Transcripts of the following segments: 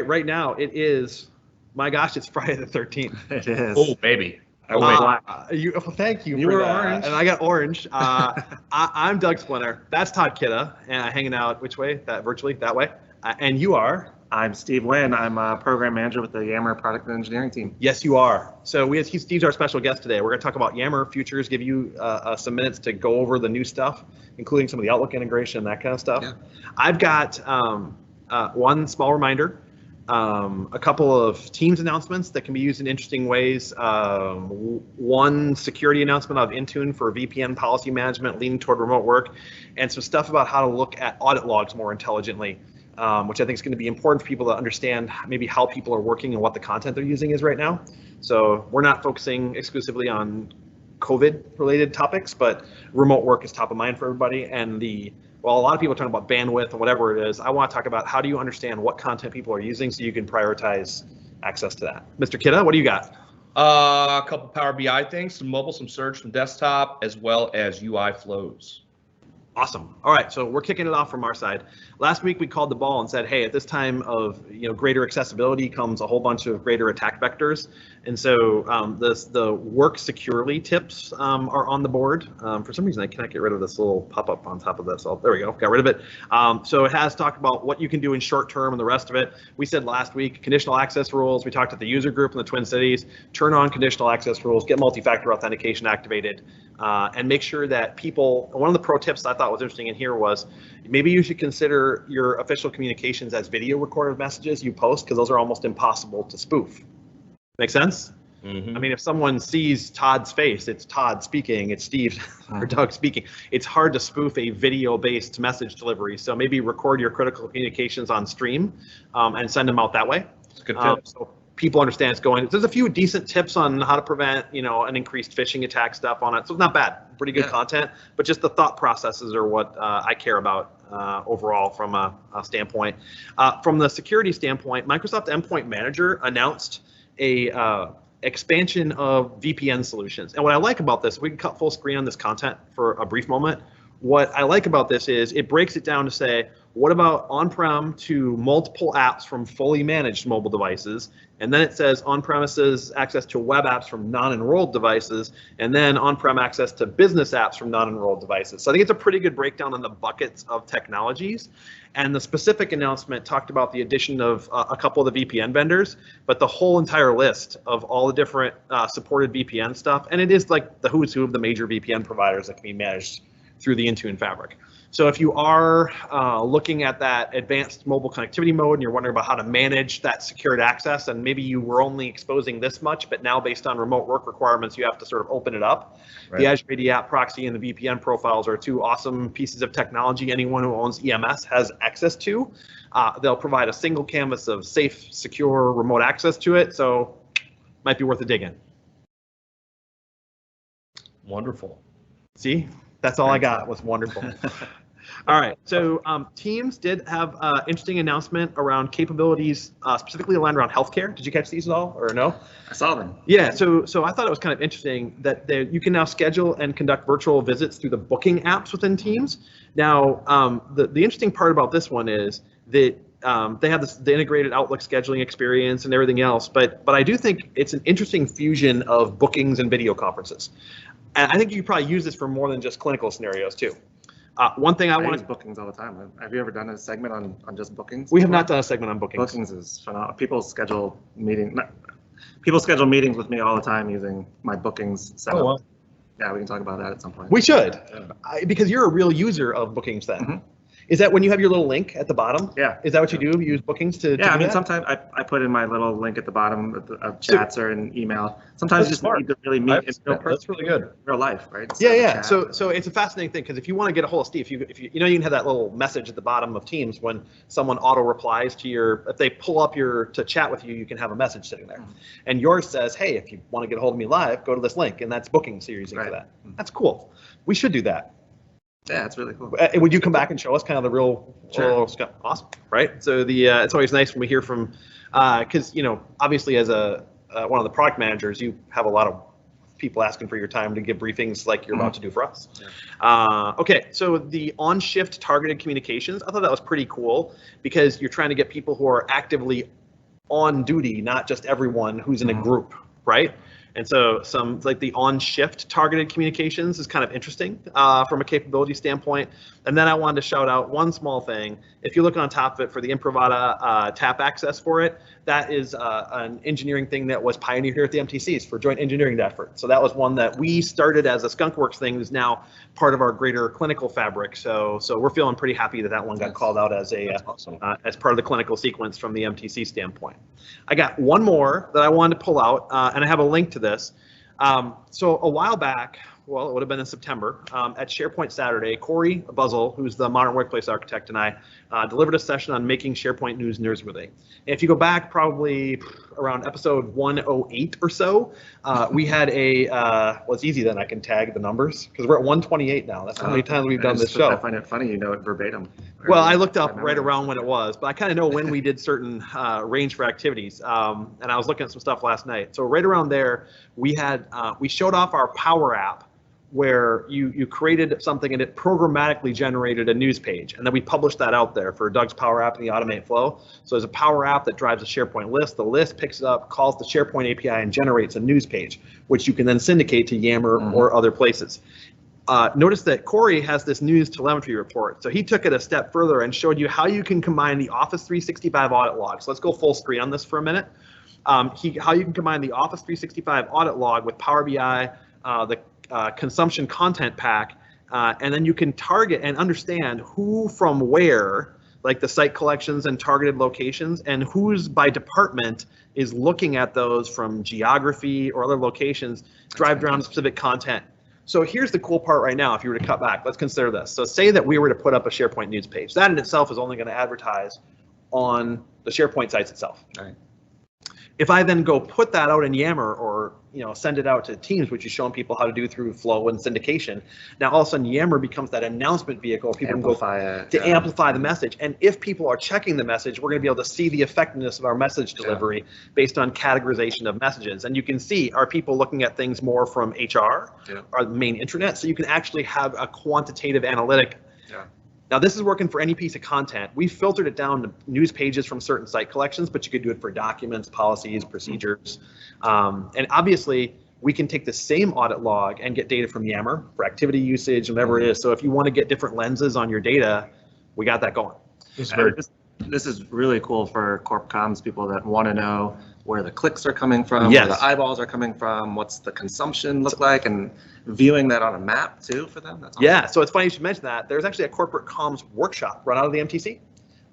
right, right now it is, my gosh, it's Friday the 13th. It is. Oh, baby. Thank you. You for were that. orange. And I got orange. I'm Doug Splinter. That's Todd Kidda, and hanging out which way? That virtually that way. And you are? I'm Steve Wynn. I'm a program manager with the Yammer product and engineering team. Yes, you are. So Steve's our special guest today. We're going to talk about Yammer futures, give you some minutes to go over the new stuff, including some of the Outlook integration, that kind of stuff. Yeah. I've got one small reminder. A couple of Teams announcements that can be used in interesting ways. One security announcement of Intune for VPN policy management leaning toward remote work, and some stuff about how to look at audit logs more intelligently, which I think is going to be important for people to understand maybe how people are working and what the content they're using is right now. So we're not focusing exclusively on COVID-related topics, but remote work is top of mind for everybody. And well, a lot of people are talking about bandwidth and whatever it is. I want to talk about how do you understand what content people are using so you can prioritize access to that. Mr. Kidda, what do you got? A couple Power BI things, some mobile, some search, some desktop, as well as UI flows. Awesome. All right, so we're kicking it off from our side. Last week we called the ball and said, hey, at this time of greater accessibility comes a whole bunch of greater attack vectors, and so the work securely tips are on the board. For some reason I cannot get rid of this little pop-up on top of this. Oh, there we go, got rid of it. So it has talked about what you can do in short term and the rest of it. We said last week conditional access rules. We talked at the user group in the Twin Cities. Turn on conditional access rules, get multi-factor authentication activated, and make sure that people. One of the pro tips I thought was interesting in here was maybe you should consider your official communications as video recorded messages you post, because those are almost impossible to spoof. Make sense? Mm-hmm. I mean, if someone sees Todd's face, it's Todd speaking, it's Steve or Doug speaking. It's hard to spoof a video-based message delivery. So maybe record your critical communications on stream and send them out that way. It's a good tip. So people understand it's going. There's a few decent tips on how to prevent, an increased phishing attack stuff on it. So it's not bad, pretty good content, but just the thought processes are what I care about overall from a standpoint. From the security standpoint, Microsoft Endpoint Manager announced a expansion of VPN solutions. And what I like about this, we can cut full screen on this content for a brief moment. What I like about this is it breaks it down to say, what about on-prem to multiple apps from fully managed mobile devices? And then it says on-premises access to web apps from non-enrolled devices, and then on-prem access to business apps from non-enrolled devices. So I think it's a pretty good breakdown on the buckets of technologies. And the specific announcement talked about the addition of a couple of the VPN vendors, but the whole entire list of all the different supported VPN stuff. And it is like the who's who of the major VPN providers that can be managed through the Intune fabric. So if you are looking at that advanced mobile connectivity mode and you're wondering about how to manage that secured access, and maybe you were only exposing this much, but now based on remote work requirements, you have to sort of open it up. Right. The Azure AD App Proxy and the VPN profiles are two awesome pieces of technology anyone who owns EMS has access to. They'll provide a single canvas of safe, secure remote access to it, so might be worth a dig in. Wonderful. See? That's all I got was wonderful. All right, so Teams did have an interesting announcement around capabilities specifically aligned around healthcare. Did you catch these at all, or no? I saw them. Yeah, so I thought it was kind of interesting that you can now schedule and conduct virtual visits through the booking apps within Teams. Now, the interesting part about this one is that they have the integrated Outlook scheduling experience and everything else, but I do think it's an interesting fusion of bookings and video conferences. And I think you probably use this for more than just clinical scenarios too. One thing I want use bookings all the time. Have you ever done a segment on just bookings? We have not done a segment on bookings. Bookings is phenomenal. People schedule meetings with me all the time using my bookings setup. Oh, well. Yeah, we can talk about that at some point. We should, because you're a real user of bookings then. Mm-hmm. Is that when you have your little link at the bottom? Yeah. Is that what you do? You use bookings to I mean, sometimes I put in my little link at the bottom of chats or an email. Sometimes you just need to really meet in that's really good. Real life, right? Yeah. So it's a fascinating thing, because if you want to get a hold of Steve, if you can have that little message at the bottom of Teams when someone auto replies to if they pull up to chat with you, you can have a message sitting there. Mm-hmm. And yours says, hey, if you want to get a hold of me live, go to this link, and that's booking series for that. Mm-hmm. That's cool. We should do that. Yeah, it's really cool. Would you come back and show us kind of the real stuff? Awesome, right? So it's always nice when we hear from, because obviously as one of the product managers, you have a lot of people asking for your time to give briefings like you're about to do for us. Yeah. Okay, so the on-shift targeted communications, I thought that was pretty cool, because you're trying to get people who are actively on duty, not just everyone who's in a group, right? And so some like the on-shift targeted communications is kind of interesting from a capability standpoint. And then I wanted to shout out one small thing. If you look on top of it for the Improvata tap access for it, that is an engineering thing that was pioneered here at the MTCs for joint engineering effort. So that was one that we started as a skunkworks thing, is now part of our greater clinical fabric. So we're feeling pretty happy that that one got called out as a awesome. as part of the clinical sequence from the MTC standpoint. I got one more that I wanted to pull out, and I have a link to this. So a while back, well, it would have been in September, at SharePoint Saturday, Corey Buzzle, who's the modern workplace architect, and I delivered a session on making SharePoint news newsworthy. And if you go back probably around episode 108 or so, we had a, well, it's easy then I can tag the numbers because we're at 128 now. That's how many times we've done this show. I find it funny, you know it verbatim. Well, I looked up right around when it was, but I kind of know when we did certain range for activities. And I was looking at some stuff last night. So right around there, we had we showed off our Power App, where you created something and it programmatically generated a news page, and then we published that out there for Doug's Power App and the Automate Flow. So there's a Power App that drives a SharePoint list. The list picks it up, calls the SharePoint API, and generates a news page, which you can then syndicate to Yammer or other places. Notice that Corey has this news telemetry report. So he took it a step further and showed you how you can combine the Office 365 audit log. So let's go full screen on this for a minute. How you can combine the Office 365 audit log with Power BI, the consumption content pack, and then you can target and understand who from where, like the site collections and targeted locations, and who's by department is looking at those from geography or other locations, drive down specific content. So here's the cool part right now. If you were to cut back, let's consider this. So say that we were to put up a SharePoint news page. That in itself is only going to advertise on the SharePoint sites itself. All right. If I then go put that out in Yammer, or send it out to Teams, which is showing people how to do through Flow and syndication, now all of a sudden Yammer becomes that announcement vehicle. People amplify can go to amplify the message. And if people are checking the message, we're going to be able to see the effectiveness of our message delivery based on categorization of messages. And you can see, are people looking at things more from HR, or the main intranet? So you can actually have a quantitative analytic. Now this is working for any piece of content. We filtered it down to news pages from certain site collections, but you could do it for documents, policies, procedures. And obviously we can take the same audit log and get data from Yammer for activity usage and whatever it is. So if you want to get different lenses on your data, we got that going. This is really cool for corp comms people that want to know where the clicks are coming from, where the eyeballs are coming from, what's the consumption look like, and viewing that on a map too for them. That's awesome. Yeah, so it's funny you should mention that. There's actually a corporate comms workshop run out of the MTC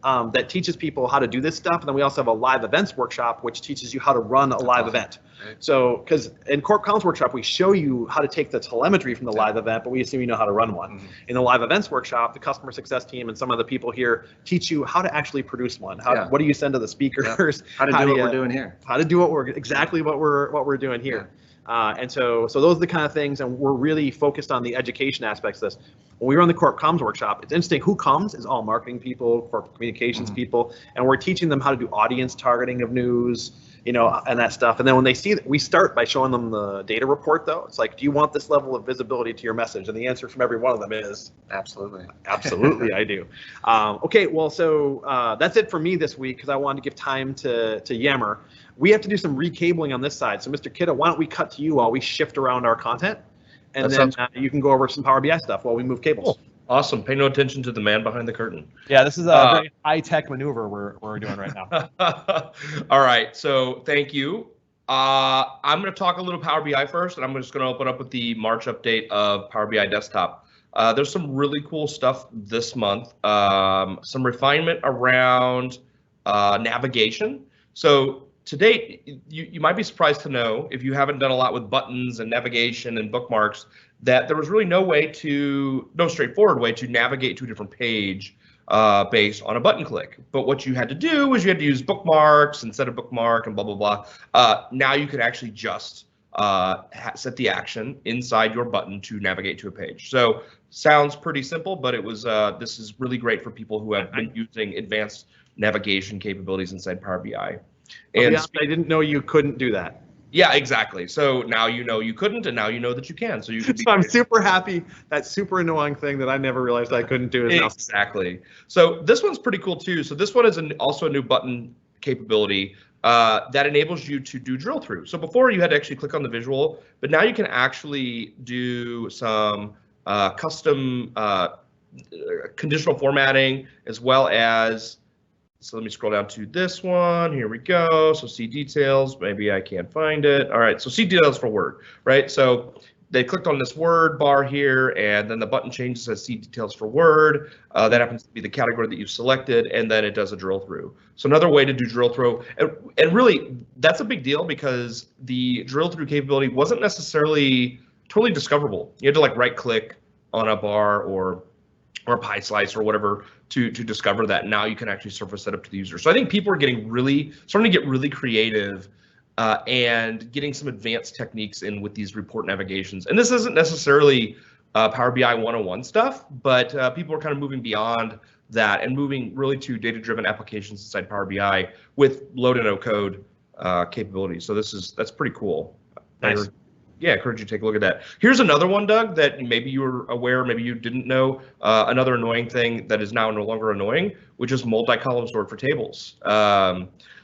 that teaches people how to do this stuff. And then we also have a live events workshop, which teaches you how to run a live event. Right. So, because in Corp Comms workshop, we show you how to take the telemetry from the live event, but we assume you know how to run one. In the live events workshop, the customer success team and some of the people here teach you how to actually produce one. What do you send to the speakers? How to do what we're doing here. How to do what we're exactly what we're doing here. And so those are the kind of things, and we're really focused on the education aspects of this. When we run the Corp Comms workshop, it's interesting. Who comes is all marketing people, corporate communications people, and we're teaching them how to do audience targeting of news, and that stuff. And then when they see that, we start by showing them the data report, though. It's like, do you want this level of visibility to your message? And the answer from every one of them is absolutely. Absolutely, I do. Okay, well, so that's it for me this week because I wanted to give time to Yammer. We have to do some recabling on this side. So, Mr. Kidda, why don't we cut to you while we shift around our content, and then you can go over some Power BI stuff while we move cables. Cool. Awesome. Pay no attention to the man behind the curtain. Yeah, this is a very high-tech maneuver we're doing right now. All right, so thank you. I'm going to talk a little Power BI first, and I'm just going to open up with the March update of Power BI Desktop. There's some really cool stuff this month. Some refinement around navigation. So to date, you might be surprised to know, if you haven't done a lot with buttons and navigation and bookmarks, that there was really no straightforward way to navigate to a different page based on a button click. But what you had to do was you had to use bookmarks instead of bookmark and blah, blah, blah. Now you could actually just set the action inside your button to navigate to a page. So sounds pretty simple, but it was this is really great for people who have been using advanced navigation capabilities inside Power BI. And I didn't know you couldn't do that. Yeah, exactly. So now you know you couldn't, and now you know that you can. So you can. So I'm super happy. That super annoying thing that I never realized I couldn't do is exactly. So this one's pretty cool too. So this one is also a new button capability that enables you to do drill through. So before you had to actually click on the visual, but now you can actually do some custom conditional formatting, as well as, so let me scroll down to this one. Here we go. So see details. Maybe I can't find it. All right. So see details for Word, right? So they clicked on this Word bar here, and then the button changes as see details for Word. That happens to be the category that you've selected, and then it does a drill through. So another way to do drill through, and really that's a big deal because the drill through capability wasn't necessarily totally discoverable. You had to like right click on a bar or a pie slice or whatever to discover that. Now you can actually surface that up to the user. So I think people are starting to get really creative and getting some advanced techniques in with these report navigations. And this isn't necessarily Power BI 101 stuff, but people are kind of moving beyond that and moving really to data-driven applications inside Power BI with low to no code capabilities. So that's pretty cool. Nice. Yeah, I encourage you to take a look at that. Here's another one, Doug, that maybe you were aware, maybe you didn't know. Another annoying thing that is now no longer annoying, which is multi-column sort for tables.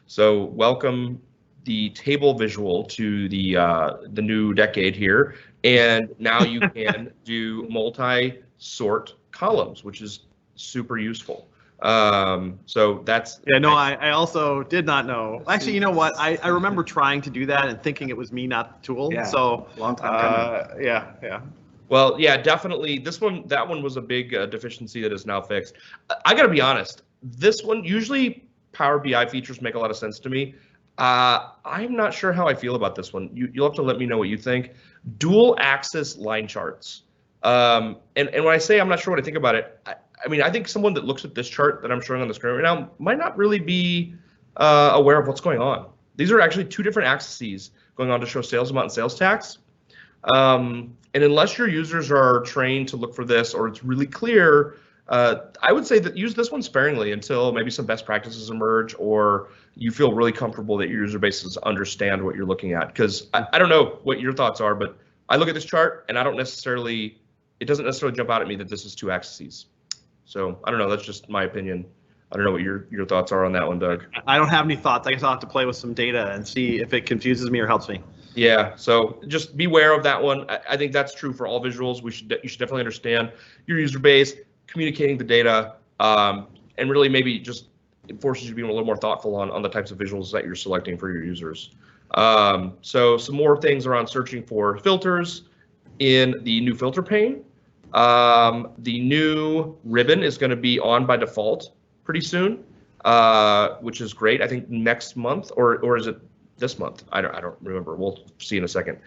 So welcome the table visual to the new decade here, and now you can do multi-sort columns, which is super useful. So that's I also did not know. Actually, you know what? I remember trying to do that and thinking it was me, not the tool. Yeah, so long time coming. Yeah. Well, yeah, definitely. That one was a big deficiency that is now fixed. I got to be honest. This one, usually Power BI features make a lot of sense to me. I'm not sure how I feel about this one. You'll have to let me know what you think. Dual axis line charts. And when I say I'm not sure what I think about it, I mean, I think someone that looks at this chart that I'm showing on the screen right now might not really be aware of what's going on. These are actually two different axes going on to show sales amount and sales tax. And unless your users are trained to look for this or it's really clear, I would say that use this one sparingly until maybe some best practices emerge or you feel really comfortable that your user bases understand what you're looking at. Because I don't know what your thoughts are, but I look at this chart and it doesn't necessarily jump out at me that this is two axes. So I don't know, that's just my opinion. I don't know what your thoughts are on that one, Doug. I don't have any thoughts. I guess I'll have to play with some data and see if it confuses me or helps me. Yeah, so just beware of that one. I think that's true for all visuals. You should definitely understand your user base, communicating the data, and really maybe just it forces you to be a little more thoughtful on the types of visuals that you're selecting for your users. So some more things around searching for filters in the new filter pane. The new ribbon is going to be on by default pretty soon, which is great. I think next month, or is it this month? I don't remember. We'll see in a second.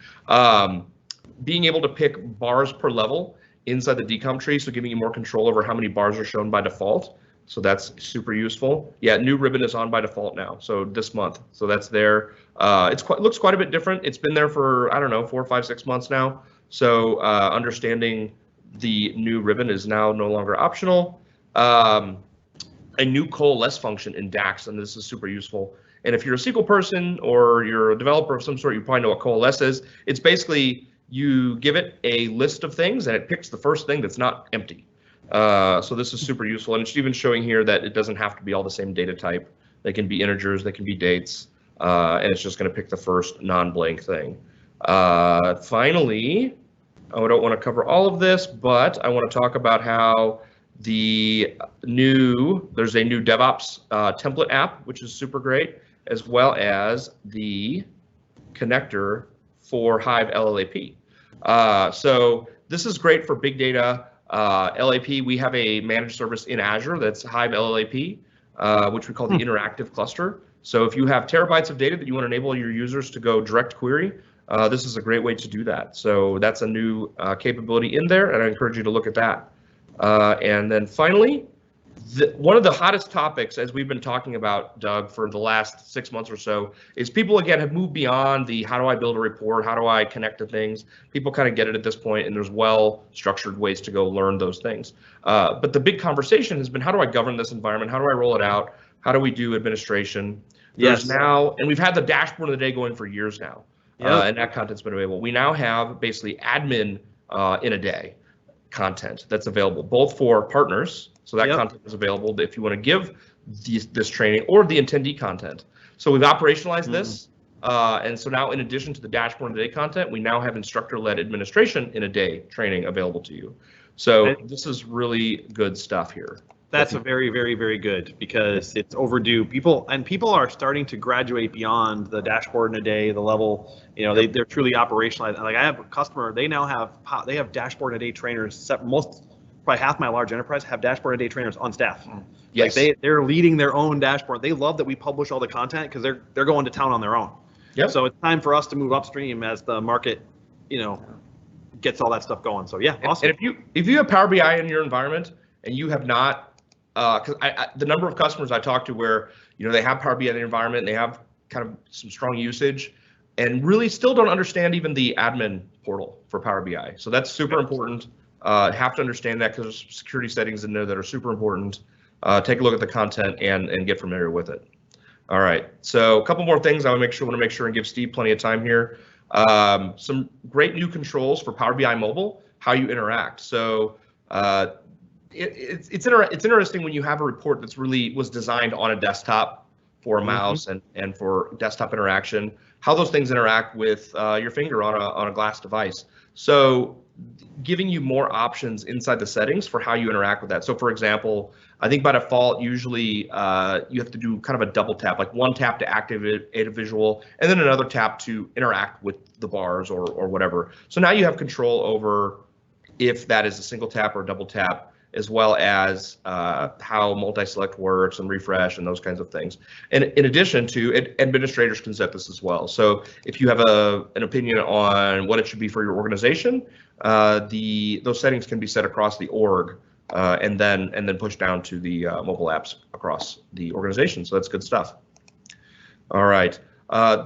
Being able to pick bars per level inside the decom tree, so giving you more control over how many bars are shown by default. So that's super useful. Yeah, new ribbon is on by default now, so this month. So that's there. Looks quite a bit different. It's been there for, I don't know, 4, 5, 6 months now. So understanding the new ribbon is now no longer optional. A new coalesce function in DAX, and this is super useful. And if you're a SQL person or you're a developer of some sort, you probably know what coalesce is. It's basically you give it a list of things and it picks the first thing that's not empty. So this is super useful, and it's even showing here that it doesn't have to be all the same data type. They can be integers, they can be dates, and it's just going to pick the first non-blank thing. Finally, I don't want to cover all of this, but I want to talk about how there's a new DevOps template app, which is super great, as well as the connector for Hive LLAP. So this is great for big data. LAP, we have a managed service in Azure that's Hive LLAP, which we call the interactive cluster. So if you have terabytes of data that you want to enable your users to go direct query, this is a great way to do that. So that's a new capability in there, and I encourage you to look at that. And then finally, one of the hottest topics, as we've been talking about, Doug, for the last 6 months or so, is people, again, have moved beyond the how do I build a report, how do I connect to things. People kind of get it at this point, and there's well-structured ways to go learn those things. But the big conversation has been, how do I govern this environment? How do I roll it out? How do we do administration? There's now, and we've had the dashboard of the day going for years now, and that content's been available. We now have basically admin in a day content that's available, both for partners. So that content is available if you want to give this training, or the attendee content. So we've operationalized this. And so now, in addition to the dashboard in a day content, we now have instructor-led administration in a day training available to you. So this is really good stuff here. That's a very, very, very good, because it's overdue. People are starting to graduate beyond the dashboard in a day, the level, they're truly operationalized. Like I have a customer, they have dashboard in a day trainers. Probably half my large enterprise have dashboard in a day trainers on staff. Yes. Like they're leading their own dashboard. They love that we publish all the content because they're going to town on their own. Yep. So it's time for us to move upstream as the market, gets all that stuff going. So yeah, awesome. And if you have Power BI in your environment and you have not, because the number of customers I talk to where they have Power BI in their environment and they have kind of some strong usage and really still don't understand even the admin portal for Power BI. So that's super important. Have to understand that because there's security settings in there that are super important. Take a look at the content and get familiar with it. All right, so a couple more things I want to make sure and give Steve plenty of time here. Some great new controls for Power BI Mobile, how you interact. So it's interesting when you have a report that's was designed on a desktop for a mouse and for desktop interaction, how those things interact with your finger on a glass device. So giving you more options inside the settings for how you interact with that. So for example, I think by default, usually you have to do kind of a double tap, like one tap to activate a visual and then another tap to interact with the bars or whatever. So now you have control over if that is a single tap or a double tap, as well as how multi-select works and refresh and those kinds of things. And in addition to, administrators can set this as well. So if you have an opinion on what it should be for your organization, those settings can be set across the org and then pushed down to the mobile apps across the organization. So that's good stuff. All right,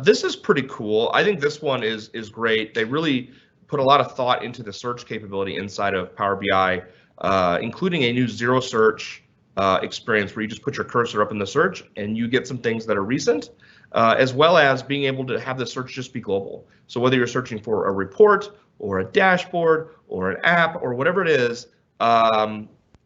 this is pretty cool. I think this one is great. They really put a lot of thought into the search capability inside of Power BI. Including a new zero search experience where you just put your cursor up in the search and you get some things that are recent, as well as being able to have the search just be global. So whether you're searching for a report or a dashboard or an app or whatever it is,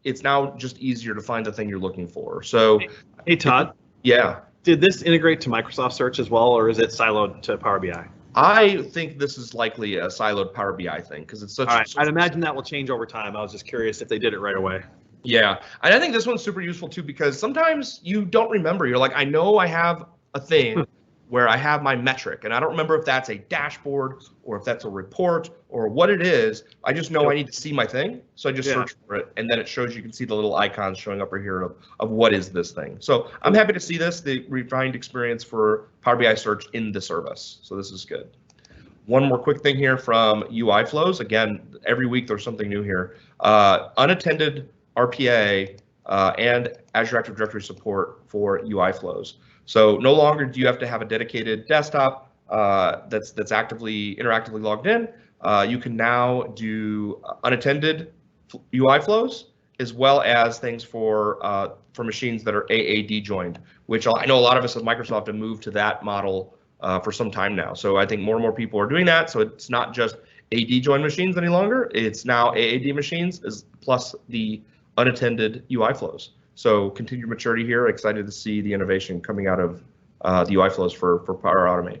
it's now just easier to find the thing you're looking for. So, hey Todd. Yeah. Did this integrate to Microsoft Search as well, or is it siloed to Power BI? I think this is likely a siloed Power BI thing because it's such. All right. I'd imagine that will change over time. I was just curious if they did it right away. Yeah, and I think this one's super useful too because sometimes you don't remember. You're like, I know I have a thing where I have my metric, and I don't remember if that's a dashboard or if that's a report or what it is. I just know I need to see my thing, so I just search for it, and then it shows you can see the little icons showing up right here of what is this thing. So I'm happy to see this, the refined experience for Power BI search in the service. So this is good. One more quick thing here from UI flows. Again, every week there's something new here. Unattended RPA and Azure Active Directory support for UI flows. So no longer do you have to have a dedicated desktop that's interactively logged in. You can now do unattended UI flows as well as things for machines that are AAD joined, which I know a lot of us at Microsoft have moved to that model for some time now. So I think more and more people are doing that. So it's not just AD joined machines any longer. It's now AAD machines plus the unattended UI flows. So continued maturity here. Excited to see the innovation coming out of the UI flows for Power Automate.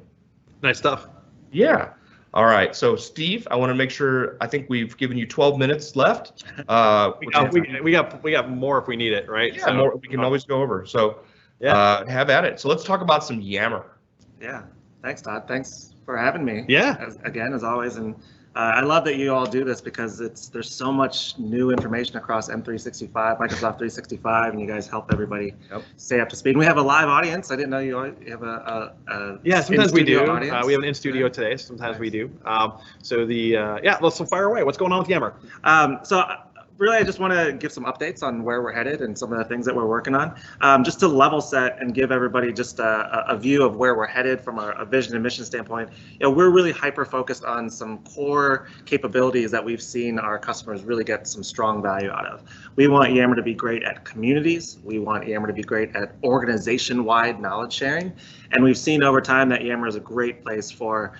Nice stuff. Yeah. All right. So Steve, I want to make sure. I think we've given you 12 minutes left. We got more if we need it, right? Yeah, so, more, we can always go over. So have at it. So let's talk about some Yammer. Yeah. Thanks, Todd. Thanks for having me. Yeah. As always, and I love that you all do this because there's so much new information across M365, Microsoft 365, and you guys help everybody stay up to speed. And we have a live audience. I didn't know you have a sometimes we do. Audience. We have an in-studio today. Sometimes we do. So let's fire away. What's going on with Yammer? Really, I just want to give some updates on where we're headed and some of the things that we're working on, just to level set and give everybody just a view of where we're headed from a vision and mission standpoint. We're really hyper-focused on some core capabilities that we've seen our customers really get some strong value out of. We want Yammer to be great at communities. We want Yammer to be great at organization-wide knowledge sharing. And we've seen over time that Yammer is a great place for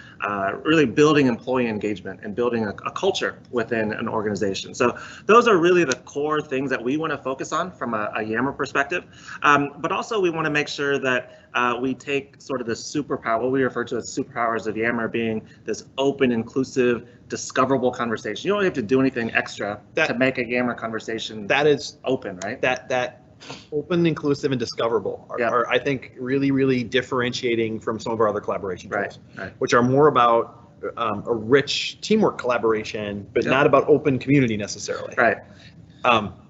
really building employee engagement and building a culture within an organization. So those those are really the core things that we want to focus on from a Yammer perspective. But also we want to make sure that we take sort of the superpower, what we refer to as superpowers of Yammer, being this open, inclusive, discoverable conversation. You don't have to do anything extra to make a Yammer conversation that is open, right? That open, inclusive, and discoverable are I think, really, really differentiating from some of our other collaboration tools, which are more about a rich teamwork collaboration, but not about open community necessarily. Right.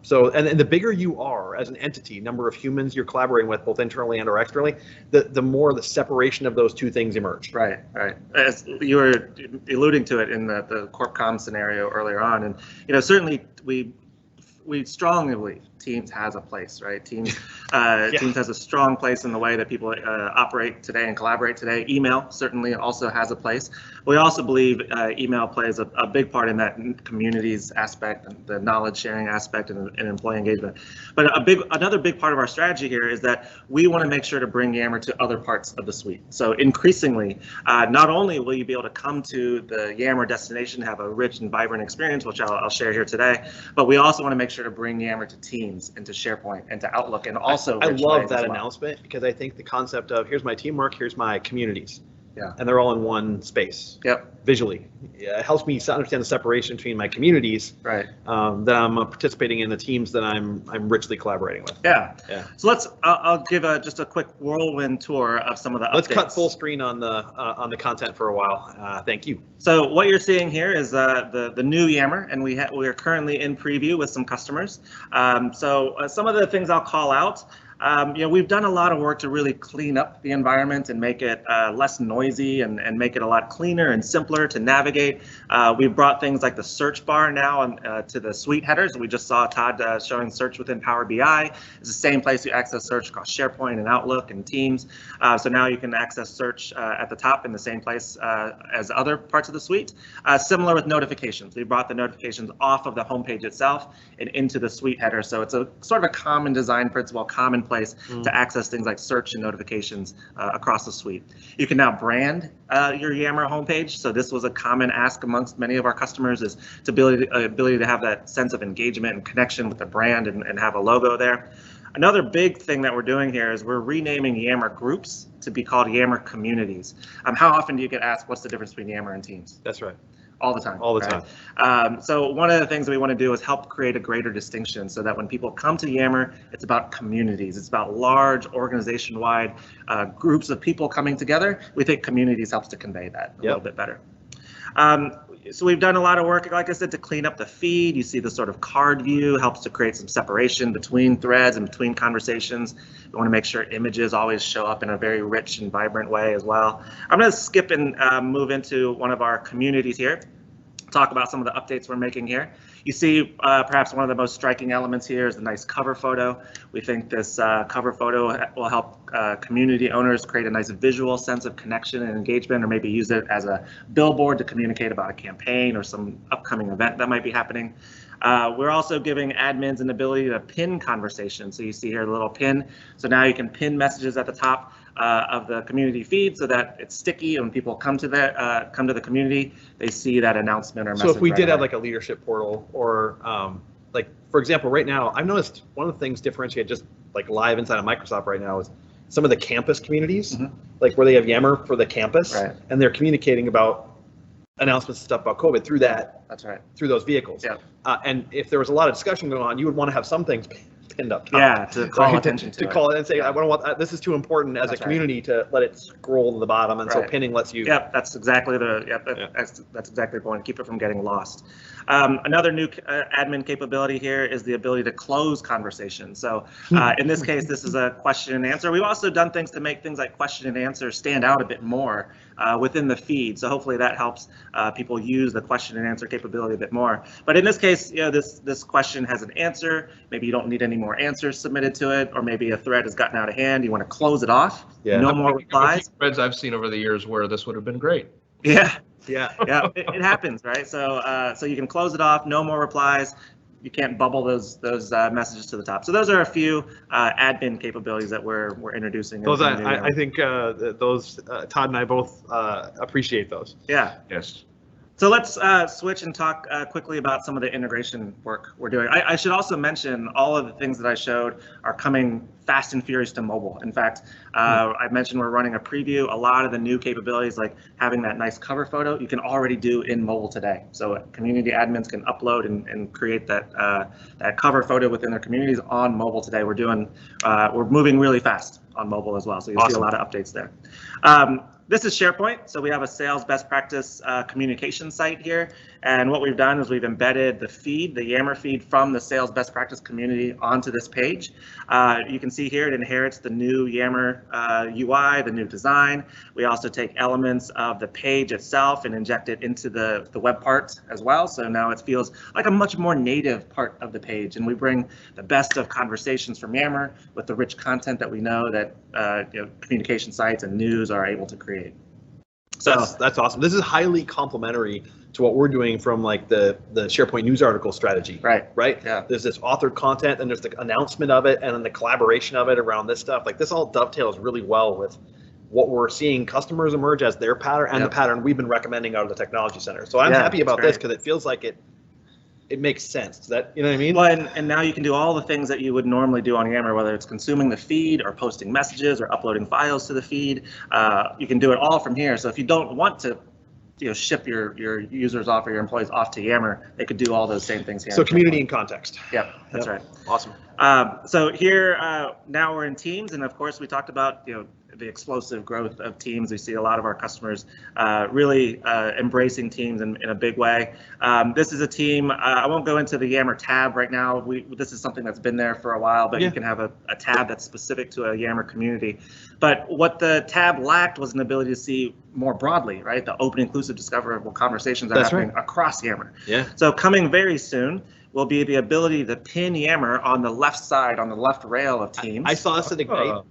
So, and the bigger you are as an entity, number of humans you're collaborating with, both internally and or externally, the more the separation of those two things emerge. Right, right. As you were alluding to it in the CorpCom scenario earlier on, and certainly we strongly believe Teams has a place, right? Teams has a strong place in the way that people operate today and collaborate today. Email certainly also has a place. We also believe email plays a big part in that communities aspect and the knowledge sharing aspect and employee engagement. But another big part of our strategy here is that we want to make sure to bring Yammer to other parts of the suite. So increasingly, not only will you be able to come to the Yammer destination, have a rich and vibrant experience, which I'll share here today, but we also want to make sure to bring Yammer to Teams and to SharePoint and to Outlook, and also I love that announcement, because I think the concept of here's my teamwork, here's my communities, and they're all in one space. Visually, it helps me understand the separation between my communities, that I'm participating in, the teams that I'm richly collaborating with. So I'll give just a quick whirlwind tour of some of the updates. Let's cut full screen on the content for a while. Thank you. So what you're seeing here is the new Yammer, and we are currently in preview with some customers. So some of the things I'll call out. We've done a lot of work to really clean up the environment and make it less noisy and make it a lot cleaner and simpler to navigate. We've brought things like the search bar now to the suite headers. We just saw Todd showing search within Power BI. It's the same place you access search across SharePoint and Outlook and Teams. So now you can access search at the top in the same place as other parts of the suite. Similar with notifications. We brought the notifications off of the homepage itself and into the suite header. So it's a sort of a common design principle, common place to access things like search and notifications across the suite. You can now brand your Yammer homepage. So this was a common ask amongst many of our customers, is the ability to have that sense of engagement and connection with the brand and have a logo there. Another big thing that we're doing here is we're renaming Yammer groups to be called Yammer communities. How often do you get asked what's the difference between Yammer and Teams? That's right. All the time. All the time. So one of the things that we want to do is help create a greater distinction, so that when people come to Yammer, it's about communities. It's about large organization-wide groups of people coming together. We think communities helps to convey that a little bit better. So we've done a lot of work, like I said, to clean up the feed. You see the sort of card view helps to create some separation between threads and between conversations. We want to make sure images always show up in a very rich and vibrant way as well. I'm going to skip and move into one of our communities here, talk about some of the updates we're making here. You see perhaps one of the most striking elements here is the nice cover photo. We think this cover photo will help community owners create a nice visual sense of connection and engagement, or maybe use it as a billboard to communicate about a campaign or some upcoming event that might be happening. We're also giving admins an ability to pin conversations. So you see here the little pin. So now you can pin messages at the top of the community feed, so that it's sticky, and when people come to the community, they see that announcement or message. So if we did have like a leadership portal, or like, for example, right now, I've noticed one of the things differentiate just like live inside of Microsoft right now is some of the campus communities, like where they have Yammer for the campus, and they're communicating about announcements and stuff about COVID through that. That's right. Through those vehicles. And if there was a lot of discussion going on, you would want to have some things pinned up top. To call attention to call it and say, I don't want this is too important as a community to let it scroll to the bottom, and so pinning lets you. That's exactly that's exactly the point. Keep it from getting lost. Another new admin capability here is the ability to close conversations. So in this case, this is a question and answer. We've also done things to make things like question and answer stand out a bit more within the feed. So hopefully that helps people use the question and answer capability a bit more. But in this case, this question has an answer. Maybe you don't need any more answers submitted to it, or maybe a thread has gotten out of hand. You want to close it off. No more replies. Threads I've seen over the years where this would have been great. It happens, right? So you can close it off. No more replies. You can't bubble those messages to the top. So those are a few admin capabilities that we're introducing. Those I think those Todd and I both appreciate those. Yes. So let's switch and talk quickly about some of the integration work we're doing. I should also mention all of the things that I showed are coming fast and furious to mobile. In fact, I mentioned we're running a preview. A lot of the new capabilities, like having that nice cover photo, you can already do in mobile today. So community admins can upload and create that that cover photo within their communities on mobile today. We're moving really fast on mobile as well. So you'll see a lot of updates there. This is SharePoint, so we have a sales best practice communication site here, and what we've done is we've embedded the feed, the Yammer feed from the sales best practice community onto this page. You can see here it inherits the new Yammer UI, the new design. We also take elements of the page itself and inject it into the web part as well, so now it feels like a much more native part of the page, and we bring the best of conversations from Yammer with the rich content that we know that communication sites and news are able to create. So that's awesome. This is highly complementary to what we're doing from like the SharePoint news article strategy. Right. Yeah. There's this authored content, and there's the announcement of it, and then the collaboration of it around this stuff. Like this all dovetails really well with what we're seeing customers emerge as their pattern and the pattern we've been recommending out of the technology center. So I'm happy about this because it feels like it makes sense. Does that, you know what I mean? Well, and now you can do all the things that you would normally do on Yammer, whether it's consuming the feed or posting messages or uploading files to the feed. You can do it all from here. So if you don't want to ship your users off or your employees off to Yammer, they could do all those same things here. So community and context. Yeah, that's right. Awesome. So here now we're in Teams, and of course we talked about the explosive growth of Teams. We see a lot of our customers really embracing Teams in a big way. This is a team. I won't go into the Yammer tab right now. This is something that's been there for a while, but you can have a tab that's specific to a Yammer community. But what the tab lacked was an ability to see more broadly, right? The open, inclusive, discoverable conversations are happening across Yammer. Yeah. So coming very soon will be the ability to pin Yammer on the left side, on the left rail of Teams. I saw this at Ignite,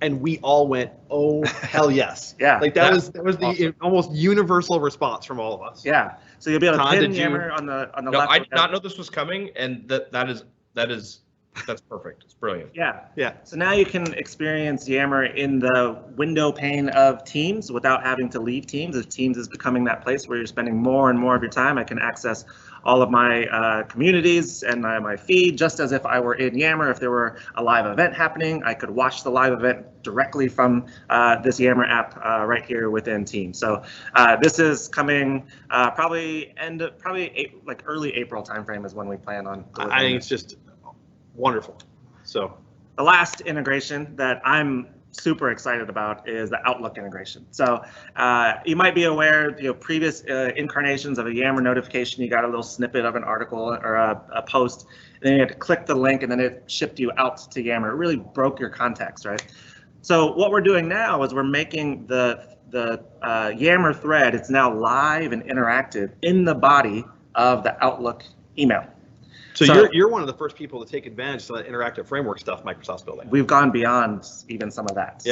and we all went, oh, hell yes. Like that was the almost universal response from all of us. Yeah. So you'll be able to pin Yammer on the left. I did not know this was coming, and that's perfect. It's brilliant. Yeah. So now you can experience Yammer in the window pane of Teams without having to leave Teams. If Teams is becoming that place where you're spending more and more of your time, I can access all of my communities and my feed just as if I were in Yammer. If there were a live event happening, I could watch the live event directly from this Yammer app right here within Teams. So this is coming probably early April timeframe is when we plan on delivering. I think it's just wonderful. So the last integration that I'm super excited about is the Outlook integration. So you might be aware, previous incarnations of a Yammer notification, you got a little snippet of an article or a post, and then you had to click the link, and then it shipped you out to Yammer. It really broke your context, right? So what we're doing now is we're making the Yammer thread, it's now live and interactive in the body of the Outlook email. So you're one of the first people to take advantage of that interactive framework stuff Microsoft's building. We've gone beyond even some of that.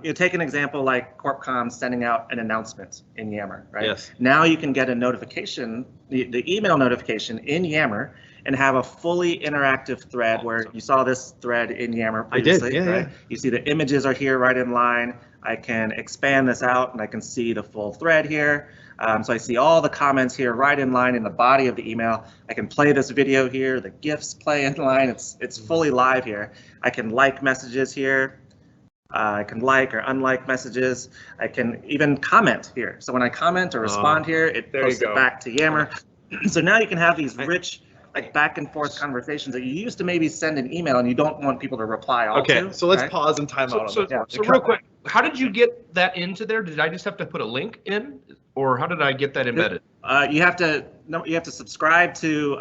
You take an example like CorpCom sending out an announcement in Yammer, right? Yes. Now you can get a notification, the email notification in Yammer, and have a fully interactive thread where you saw this thread in Yammer previously. Right? You see the images are here right in line. I can expand this out and I can see the full thread here. So I see all the comments here right in line in the body of the email. I can play this video here. The GIFs play in line. It's fully live here. I can like messages here. I can like or unlike messages. I can even comment here. So when I comment or respond here, it posts it back to Yammer. So now you can have these rich back and forth conversations that you used to maybe send an email and you don't want people to reply all to. Okay, so let's pause and time out on that. So real quick, how did you get that into there? Did I just have to put a link in, or how did I get that embedded? You have to subscribe to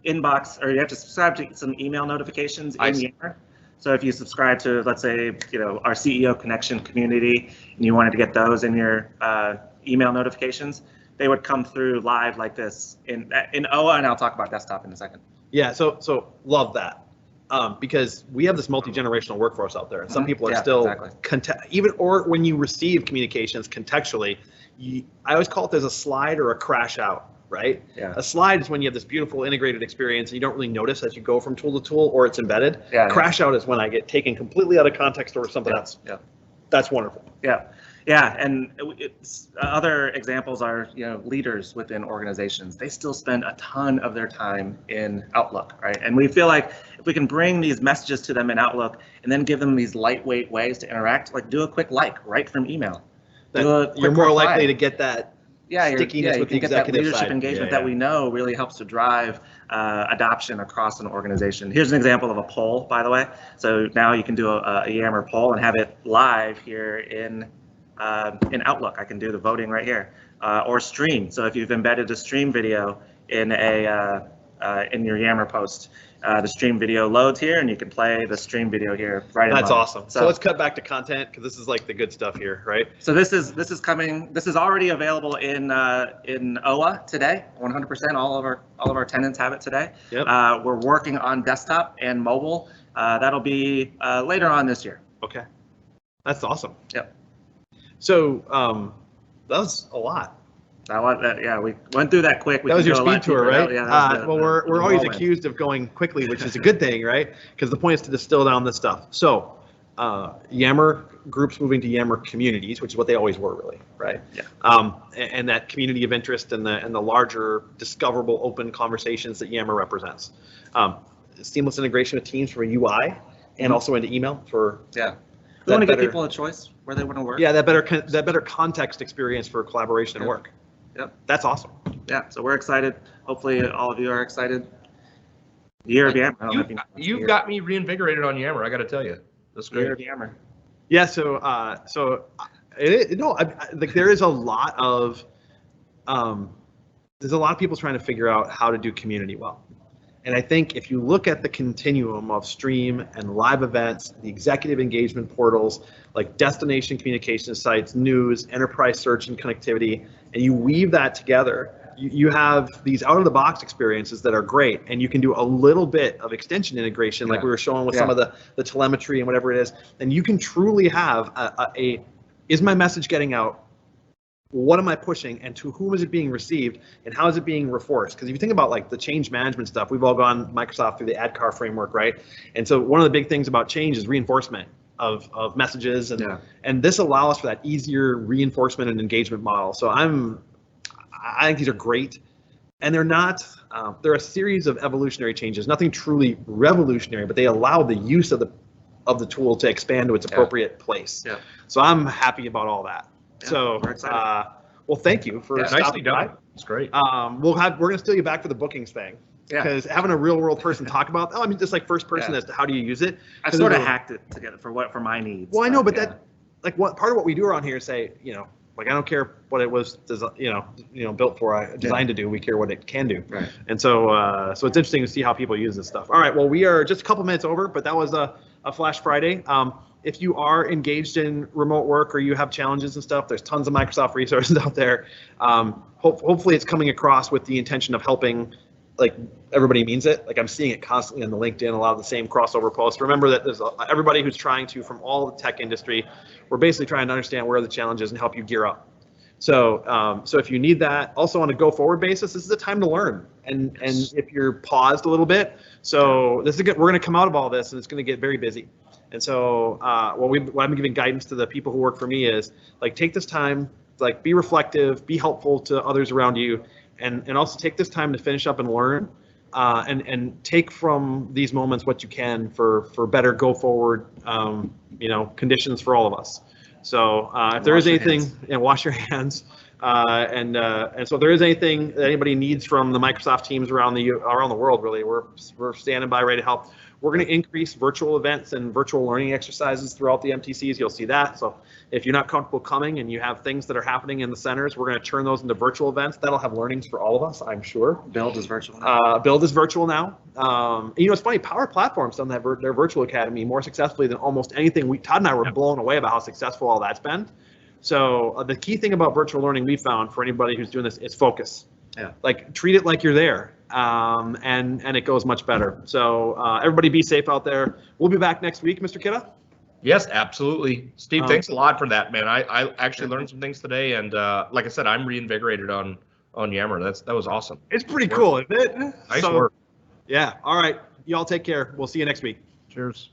inbox, or you have to subscribe to some email notifications in Yammer. So if you subscribe to, let's say, our CEO Connection community, and you wanted to get those in your email notifications, they would come through live like this in OA, and I'll talk about desktop in a second. Yeah, so love that. Because we have this multi-generational workforce out there, and some people are still or when you receive communications contextually, I always call it there's a slide or a crash out, right? Yeah. A slide is when you have this beautiful integrated experience and you don't really notice as you go from tool to tool or it's embedded. Crash out is when I get taken completely out of context or something else. Yeah. That's wonderful. Yeah. Yeah, and other examples are, leaders within organizations. They still spend a ton of their time in Outlook, right? And we feel like if we can bring these messages to them in Outlook and then give them these lightweight ways to interact, like do a quick right from email. You're more likely to get that stickiness with the get that executive leadership side. engagement that we know really helps to drive adoption across an organization. Here's an example of a poll, by the way. So now you can do a Yammer poll and have it live here in Outlook. I can do the voting right here, or stream. So if you've embedded a stream video in your Yammer post, the stream video loads here, and you can play the stream video here right in. That's awesome. So let's cut back to content, because this is like the good stuff here, right? So this is coming. This is already available in OA today. 100%. All of our tenants have it today. Yep. We're working on desktop and mobile. That'll be later on this year. Okay. That's awesome. Yep. So that was a lot. Yeah, we went through that quick. That was your speed tour, right? Yeah. Well, we're always accused of going quickly, which is a good thing, right? Because the point is to distill down this stuff. So Yammer groups moving to Yammer communities, which is what they always were, really, right? Yeah. And that community of interest and the larger discoverable open conversations that Yammer represents. Seamless integration with Teams from a UI and also into email for We want to give people a choice where they want to work. Yeah, that better context experience for collaboration and work. Yep. That's awesome. Yeah, so we're excited. Hopefully all of you are excited. Year of Yammer. You've got me reinvigorated on Yammer, I got to tell you. That's great. Year of Yammer. Yeah, like there is a lot of people trying to figure out how to do community well. And I think if you look at the continuum of stream and live events, the executive engagement portals, like destination communication sites, news, enterprise search and connectivity, and you weave that together, you have these out-of-the-box experiences that are great, and you can do a little bit of extension integration, like we were showing with some of the telemetry and whatever it is, and you can truly have is my message getting out? What am I pushing, and to whom is it being received, and how is it being reinforced? Because if you think about like the change management stuff, we've all gone Microsoft through the ADKAR framework, right? And so one of the big things about change is reinforcement of messages, and this allows for that easier reinforcement and engagement model. So I think these are great, and they're not. They're a series of evolutionary changes, nothing truly revolutionary, but they allow the use of the tool to expand to its appropriate place. Yeah. So I'm happy about all that. Yeah, so, well, thank you for nicely done. It's great. We're gonna steal you back for the bookings thing, because having a real world person talk about, just like first person as to how do you use it. I sort of hacked it together for my needs. Well, I know, but that like what part of what we do around here is say, like I don't care what it was, built for. I designed to do. We care what it can do. Right. And so, so it's interesting to see how people use this stuff. All right. Well, we are just a couple minutes over, but that was a Flash Friday. If you are engaged in remote work or you have challenges and stuff, there's tons of Microsoft resources out there. Hopefully it's coming across with the intention of helping, like everybody means it. Like I'm seeing it constantly on the LinkedIn, a lot of the same crossover posts. Remember that there's everybody who's trying to, from all the tech industry, we're basically trying to understand where are the challenges and help you gear up. So, so if you need that, also on a go forward basis, this is a time to learn. And if you're paused a little bit, so this is good. We're going to come out of all this and it's going to get very busy. And so what I'm giving guidance to the people who work for me is like, take this time, like be reflective, be helpful to others around you, and also take this time to finish up and learn, and take from these moments what you can for better go forward, conditions for all of us. So if there is anything, wash your hands. And so if there is anything that anybody needs from the Microsoft teams around the world, really, we're standing by ready to help. We're going to increase virtual events and virtual learning exercises throughout the MTCs. You'll see that. So if you're not comfortable coming and you have things that are happening in the centers, we're going to turn those into virtual events. That'll have learnings for all of us, I'm sure. Build is virtual now. Build is virtual now. It's funny, Power Platform's done their virtual academy more successfully than almost anything. Todd and I were blown away about how successful all that's been. So the key thing about virtual learning we found for anybody who's doing this is focus. Yeah. Like treat it like you're there, and it goes much better. So everybody be safe out there. We'll be back next week, Mr. Kidda. Yes, absolutely. Steve, thanks a lot for that, man. I actually learned some things today, and like I said, I'm reinvigorated on Yammer. That was awesome. It's pretty cool, isn't it? Nice work. Yeah. All right. Y'all take care. We'll see you next week. Cheers.